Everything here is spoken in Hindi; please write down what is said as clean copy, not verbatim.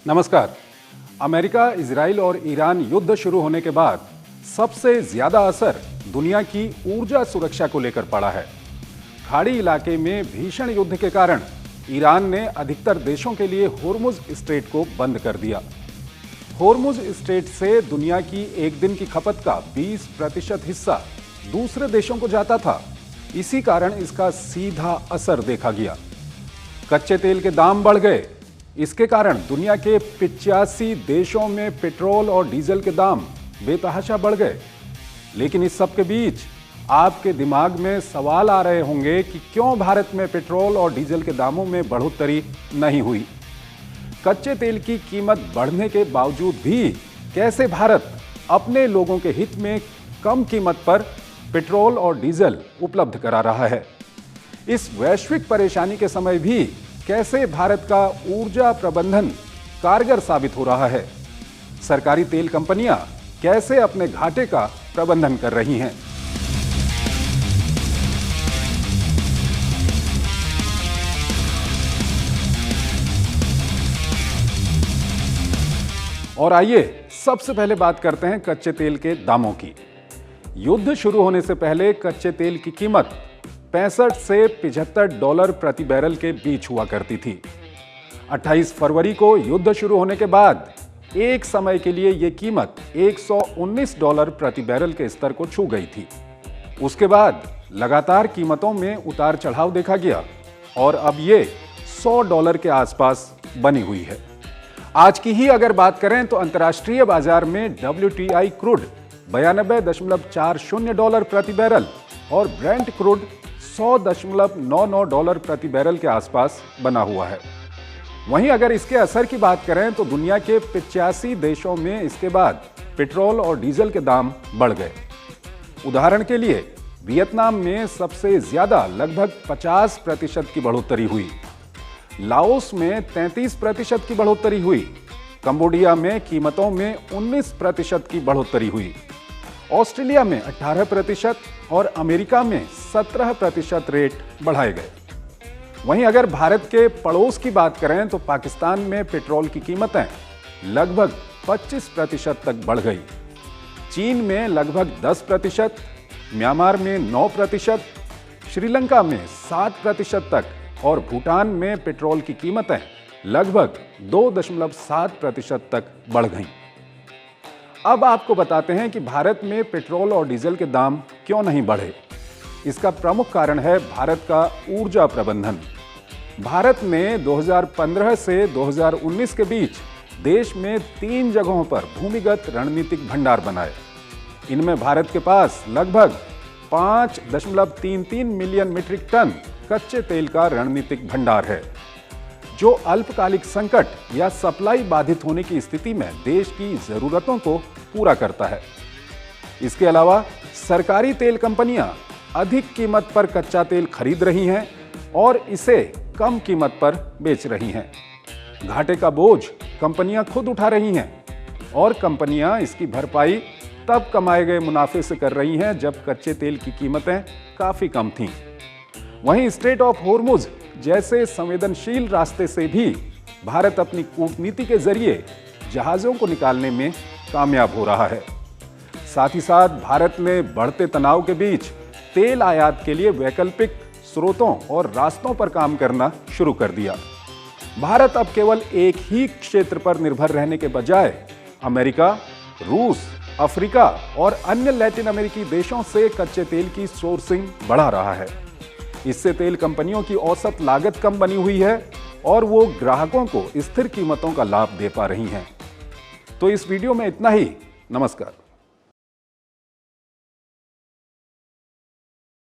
नमस्कार। अमेरिका, इजराइल और ईरान युद्ध शुरू होने के बाद सबसे ज्यादा असर दुनिया की ऊर्जा सुरक्षा को लेकर पड़ा है। खाड़ी इलाके में भीषण युद्ध के कारण ईरान ने अधिकतर देशों के लिए होर्मुज स्ट्रेट को बंद कर दिया। होर्मुज स्ट्रेट से दुनिया की एक दिन की खपत का 20% हिस्सा दूसरे देशों को जाता था। इसी कारण इसका सीधा असर देखा गया। कच्चे तेल के दाम बढ़ गए। इसके कारण दुनिया के 85 देशों में पेट्रोल और डीजल के दाम बेतहाशा बढ़ गए। लेकिन इस सब के बीच आपके दिमाग में सवाल आ रहे होंगे कि क्यों भारत में पेट्रोल और डीजल के दामों में बढ़ोतरी नहीं हुई। कच्चे तेल की कीमत बढ़ने के बावजूद भी कैसे भारत अपने लोगों के हित में कम कीमत पर पेट्रोल और डीजल उपलब्ध करा रहा है। इस वैश्विक परेशानी के समय भी कैसे भारत का ऊर्जा प्रबंधन कारगर साबित हो रहा है। सरकारी तेल कंपनियां कैसे अपने घाटे का प्रबंधन कर रही हैं। और आइए सबसे पहले बात करते हैं कच्चे तेल के दामों की। युद्ध शुरू होने से पहले कच्चे तेल की कीमत 65 से 75 डॉलर प्रति बैरल के बीच हुआ करती थी। 28 फरवरी को युद्ध शुरू होने के बाद एक समय के लिए यह कीमत 119 डॉलर प्रति बैरल के स्तर को छू गई थी। उसके बाद लगातार कीमतों में उतार चढ़ाव देखा गया और अब ये 100 डॉलर के आसपास बनी हुई है। आज की ही अगर बात करें तो अंतर्राष्ट्रीय बाजार में WTI क्रूड 92.40 डॉलर प्रति बैरल और ब्रेंट क्रूड 100.99 डॉलर प्रति बैरल के आसपास बना हुआ है। वहीं अगर इसके असर की बात करें तो दुनिया के 85 देशों में इसके बाद पेट्रोल और डीजल के दाम बढ़ गए। उदाहरण के लिए वियतनाम में सबसे ज्यादा लगभग 50% की बढ़ोतरी हुई। लाओस में 33% की बढ़ोतरी हुई। कंबोडिया में कीमतों में 19% की बढ़ोतरी हुई। ऑस्ट्रेलिया में 18% और अमेरिका में 17% रेट बढ़ाए गए। वहीं अगर भारत के पड़ोस की बात करें तो पाकिस्तान में पेट्रोल की कीमतें लगभग 25% तक बढ़ गई। चीन में लगभग 10%, म्यांमार में 9%, श्रीलंका में 7% तक और भूटान में पेट्रोल की कीमतें लगभग 2.7% तक बढ़ गईं। अब आपको बताते हैं कि भारत में पेट्रोल और डीजल के दाम क्यों नहीं बढ़े। इसका प्रमुख कारण है भारत का ऊर्जा प्रबंधन। भारत ने 2015 से 2019 के बीच देश में 3 जगहों पर भूमिगत रणनीतिक भंडार बनाए। इनमें भारत के पास लगभग 5.33 मिलियन मीट्रिक टन कच्चे तेल का रणनीतिक भंडार है, जो अल्पकालिक संकट या सप्लाई बाधित होने की स्थिति में देश की जरूरतों को पूरा करता है। इसके अलावा सरकारी तेल कंपनियां अधिक कीमत पर कच्चा तेल खरीद रही हैं और इसे कम कीमत पर बेच रही हैं। घाटे का बोझ कंपनियां खुद उठा रही हैं और कंपनियां इसकी भरपाई तब कमाए गए मुनाफे से कर रही हैं जब कच्चे तेल की कीमतें काफी कम थीं। वहीं स्ट्रेट ऑफ होर्मुज जैसे संवेदनशील रास्ते से भी भारत अपनी कूटनीति के जरिए जहाजों को निकालने में कामयाब हो रहा है। साथ ही साथ भारत ने बढ़ते तनाव के बीच तेल आयात के लिए वैकल्पिक स्रोतों और रास्तों पर काम करना शुरू कर दिया। भारत अब केवल एक ही क्षेत्र पर निर्भर रहने के बजाय अमेरिका, रूस, अफ्रीका और अन्य लैटिन अमेरिकी देशों से कच्चे तेल की सोर्सिंग बढ़ा रहा है। इससे तेल कंपनियों की औसत लागत कम बनी हुई है और वो ग्राहकों को स्थिर कीमतों का लाभ दे पा रही हैं। तो इस वीडियो में इतना ही। नमस्कार।